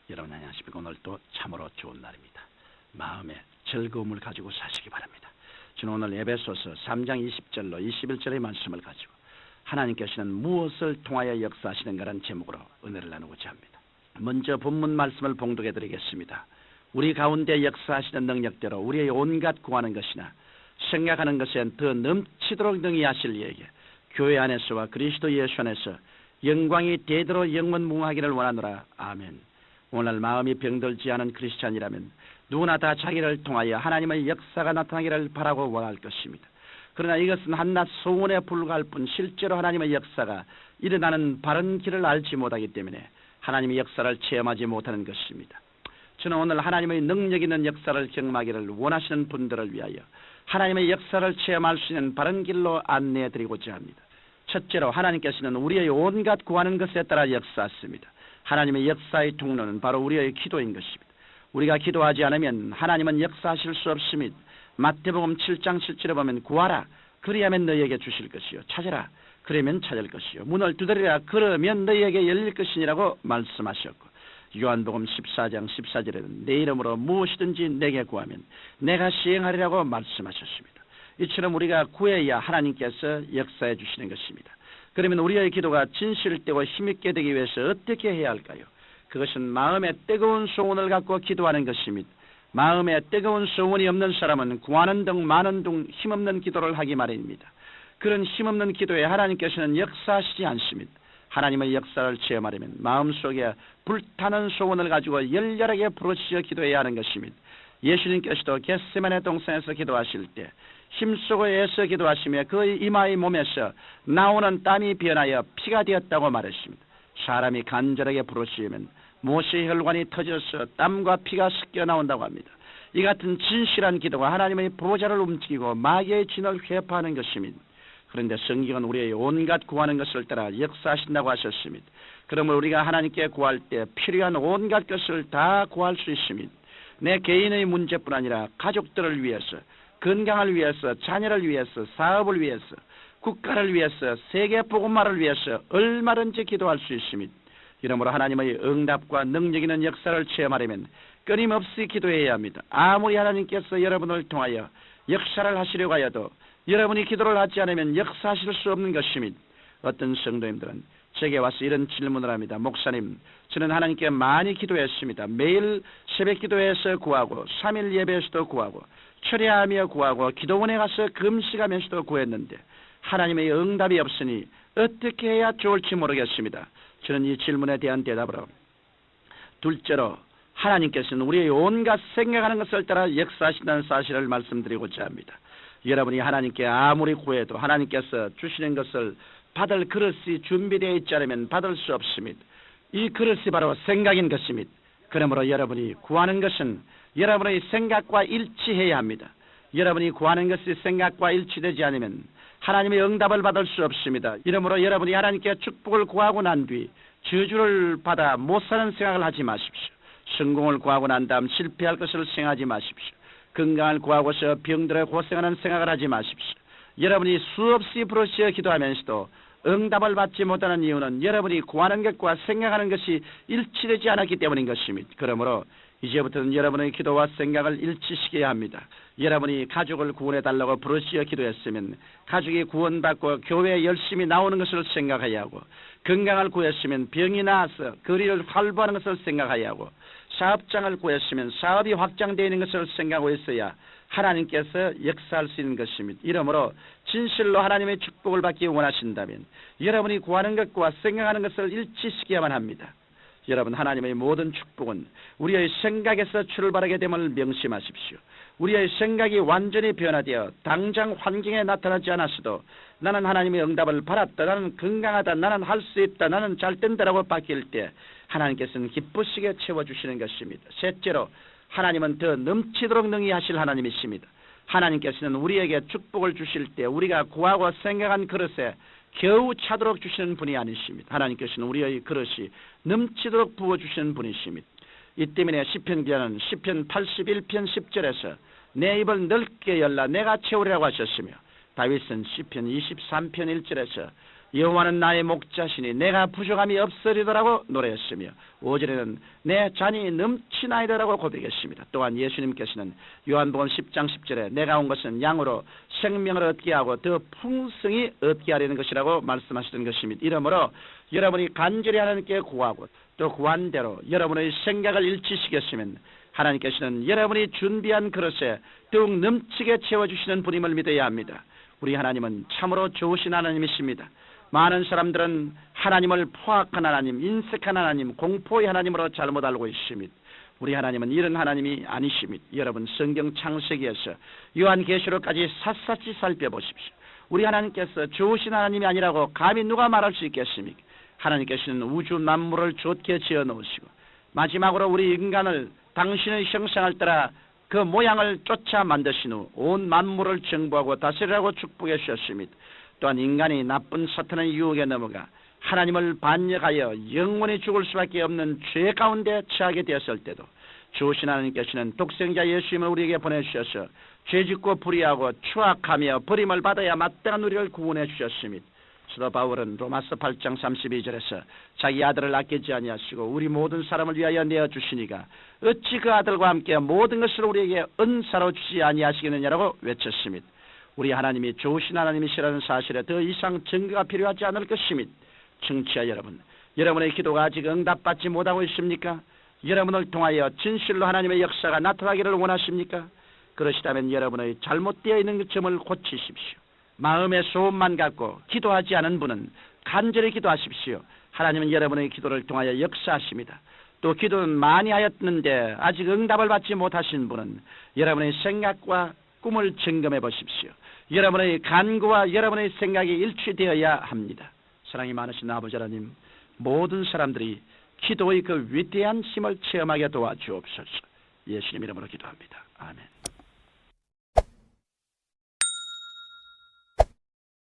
여러분 안녕하십니까. 오늘도 참으로 좋은 날입니다. 마음에 즐거움을 가지고 사시기 바랍니다. 저는 오늘 에베소서 3장 20절로 21절의 말씀을 가지고 하나님께서는 무엇을 통하여 역사하시는가라는 제목으로 은혜를 나누고자 합니다. 먼저 본문 말씀을 봉독해 드리겠습니다. 우리 가운데 역사하시는 능력대로 우리의 온갖 구하는 것이나 생각하는 것에 더 넘치도록 능히 하실 이에게 교회 안에서와 그리스도 예수 안에서 영광이 대대로 영원무궁하기를 원하노라. 아멘. 오늘 마음이 병들지 않은 크리스찬이라면 누구나 다 자기를 통하여 하나님의 역사가 나타나기를 바라고 원할 것입니다. 그러나 이것은 한낱 소원에 불과할 뿐 실제로 하나님의 역사가 일어나는 바른 길을 알지 못하기 때문에 하나님의 역사를 체험하지 못하는 것입니다. 저는 오늘 하나님의 능력 있는 역사를 경험하기를 원하시는 분들을 위하여 하나님의 역사를 체험할 수 있는 바른 길로 안내해 드리고자 합니다. 첫째로 하나님께서는 우리의 온갖 구하는 것에 따라 역사하십니다. 하나님의 역사의 통로는 바로 우리의 기도인 것입니다. 우리가 기도하지 않으면 하나님은 역사하실 수 없습니다. 마태복음 7장 7절에 보면 구하라 그리하면 너희에게 주실 것이요 찾으라 그러면 찾을 것이요 문을 두드리라 그러면 너희에게 열릴 것이니라고 말씀하셨고, 요한복음 14장 14절에는 내 이름으로 무엇이든지 내게 구하면 내가 시행하리라고 말씀하셨습니다. 이처럼 우리가 구해야 하나님께서 역사해 주시는 것입니다. 그러면 우리의 기도가 진실되고 힘있게 되기 위해서 어떻게 해야 할까요? 그것은 마음에 뜨거운 소원을 갖고 기도하는 것입니다. 마음에 뜨거운 소원이 없는 사람은 구하는 등 많은 등 힘없는 기도를 하기 마련입니다. 그런 힘없는 기도에 하나님께서는 역사하시지 않습니다. 하나님의 역사를 체험하려면 마음속에 불타는 소원을 가지고 열렬하게 부르짖어 기도해야 하는 것입니다. 예수님께서도 겟세마네 동산에서 기도하실 때 힘쓰고 애써 기도하시며 그 이마의 몸에서 나오는 땀이 변하여 피가 되었다고 말했습니다. 사람이 간절하게 부르짖으면 모세의 혈관이 터져서 땀과 피가 섞여 나온다고 합니다. 이 같은 진실한 기도가 하나님의 보좌를 움직이고 마귀의 진을 회파하는 것입니다. 그런데 성경은 우리의 온갖 구하는 것을 따라 역사하신다고 하셨습니다. 그러므로 우리가 하나님께 구할 때 필요한 온갖 것을 다 구할 수 있습니다. 내 개인의 문제뿐 아니라 가족들을 위해서, 건강을 위해서, 자녀를 위해서, 사업을 위해서, 국가를 위해서, 세계 복음화를 위해서 얼마든지 기도할 수 있습니다. 이러므로 하나님의 응답과 능력 있는 역사를 체험하려면 끊임없이 기도해야 합니다. 아무리 하나님께서 여러분을 통하여 역사를 하시려고 하여도 여러분이 기도를 하지 않으면 역사하실 수 없는 것입니다. 어떤 성도님들은 제게 와서 이런 질문을 합니다. 목사님, 저는 하나님께 많이 기도했습니다. 매일 새벽 기도해서 구하고 3일 예배에서도 구하고 철야하며 구하고 기도원에 가서 금식하면서도 구했는데 하나님의 응답이 없으니 어떻게 해야 좋을지 모르겠습니다. 저는 이 질문에 대한 대답으로, 둘째로 하나님께서는 우리의 온갖 생각하는 것을 따라 역사하신다는 사실을 말씀드리고자 합니다. 여러분이 하나님께 아무리 구해도 하나님께서 주시는 것을 받을 그릇이 준비되어 있지 않으면 받을 수 없습니다. 이 그릇이 바로 생각인 것입니다. 그러므로 여러분이 구하는 것은 여러분의 생각과 일치해야 합니다. 여러분이 구하는 것이 생각과 일치되지 않으면 하나님의 응답을 받을 수 없습니다. 이러므로 여러분이 하나님께 축복을 구하고 난 뒤 저주를 받아 못 사는 생각을 하지 마십시오. 성공을 구하고 난 다음 실패할 것을 생각하지 마십시오. 건강을 구하고서 병들어 고생하는 생각을 하지 마십시오. 여러분이 수없이 부르짖어 기도하면서도 응답을 받지 못하는 이유는 여러분이 구하는 것과 생각하는 것이 일치되지 않았기 때문인 것입니다. 그러므로 이제부터는 여러분의 기도와 생각을 일치시켜야 합니다. 여러분이 가족을 구원해달라고 부르짖어 기도했으면 가족이 구원받고 교회에 열심히 나오는 것을 생각해야 하고, 건강을 구했으면 병이 나아서 거리를 활보하는 것을 생각해야 하고, 사업장을 구했으면 사업이 확장되어 있는 것을 생각하고 있어야 하나님께서 역사할 수 있는 것입니다. 이러므로 진실로 하나님의 축복을 받기 원하신다면 여러분이 구하는 것과 생각하는 것을 일치시켜야만 합니다. 여러분, 하나님의 모든 축복은 우리의 생각에서 출발하게 됨을 명심하십시오. 우리의 생각이 완전히 변화되어 당장 환경에 나타나지 않았어도 나는 하나님의 응답을 받았다, 나는 건강하다, 나는 할 수 있다, 나는 잘 된다라고 바뀔 때 하나님께서는 기쁘시게 채워주시는 것입니다. 셋째로 하나님은 더 넘치도록 능히 하실 하나님이십니다. 하나님께서는 우리에게 축복을 주실 때 우리가 구하고 생각한 그릇에 겨우 차도록 주시는 분이 아니십니다. 하나님께서는 우리의 그릇이 넘치도록 부어주시는 분이십니다. 이 때문에 시편 기자는 시편 81편 10절에서 내 입을 넓게 열라 내가 채우리라고 하셨으며, 다윗은 시편 23편 1절에서 여호와는 나의 목자시니 내가 부족함이 없으리더라고 노래했으며 5절에는 내 잔이 넘치나이더라고 고백했습니다. 또한 예수님께서는 요한복음 10장 10절에 내가 온 것은 양으로 생명을 얻게 하고 더 풍성히 얻게 하려는 것이라고 말씀하시던 것입니다. 이러므로 여러분이 간절히 하나님께 구하고 또 구한 대로 여러분의 생각을 일치시켰으면 하나님께서는 여러분이 준비한 그릇에 더욱 넘치게 채워주시는 분임을 믿어야 합니다. 우리 하나님은 참으로 좋으신 하나님이십니다. 많은 사람들은 하나님을 포악한 하나님, 인색한 하나님, 공포의 하나님으로 잘못 알고 있습니다. 우리 하나님은 이런 하나님이 아니십니다. 여러분 성경 창세기에서 요한계시록까지 샅샅이 살펴보십시오. 우리 하나님께서 좋으신 하나님이 아니라고 감히 누가 말할 수 있겠습니까? 하나님께서는 우주 만물을 좋게 지어 놓으시고 마지막으로 우리 인간을 당신의 형상을 따라 그 모양을 쫓아 만드신 후 온 만물을 정부하고 다스리라고 축복해 주셨습니다. 또한 인간이 나쁜 사탄의 유혹에 넘어가 하나님을 반역하여 영원히 죽을 수밖에 없는 죄 가운데 처하게 되었을 때도 주신 하나님께서는 독생자 예수님을 우리에게 보내주셔서 죄짓고 불의하고 추악하며 버림을 받아야 마땅한 우리를 구원해 주셨습니다. 사도 바울은 로마서 8장 32절에서 자기 아들을 아끼지 아니하시고 우리 모든 사람을 위하여 내어주시니가 어찌 그 아들과 함께 모든 것을 우리에게 은사로 주지 아니하시겠느냐라고 외쳤습니다. 우리 하나님이 좋으신 하나님이시라는 사실에 더 이상 증거가 필요하지 않을 것입니다. 청취자 여러분, 여러분의 기도가 아직 응답받지 못하고 있습니까? 여러분을 통하여 진실로 하나님의 역사가 나타나기를 원하십니까? 그러시다면 여러분의 잘못되어 있는 그 점을 고치십시오. 마음의 소원만 갖고 기도하지 않은 분은 간절히 기도하십시오. 하나님은 여러분의 기도를 통하여 역사하십니다. 또 기도는 많이 하였는데 아직 응답을 받지 못하신 분은 여러분의 생각과 꿈을 점검해 보십시오. 여러분의 간구와 여러분의 생각이 일치되어야 합니다. 사랑이 많으신 아버지 하나님, 모든 사람들이 기도의 그 위대한 힘을 체험하게 도와주옵소서. 예수님 이름으로 기도합니다. 아멘.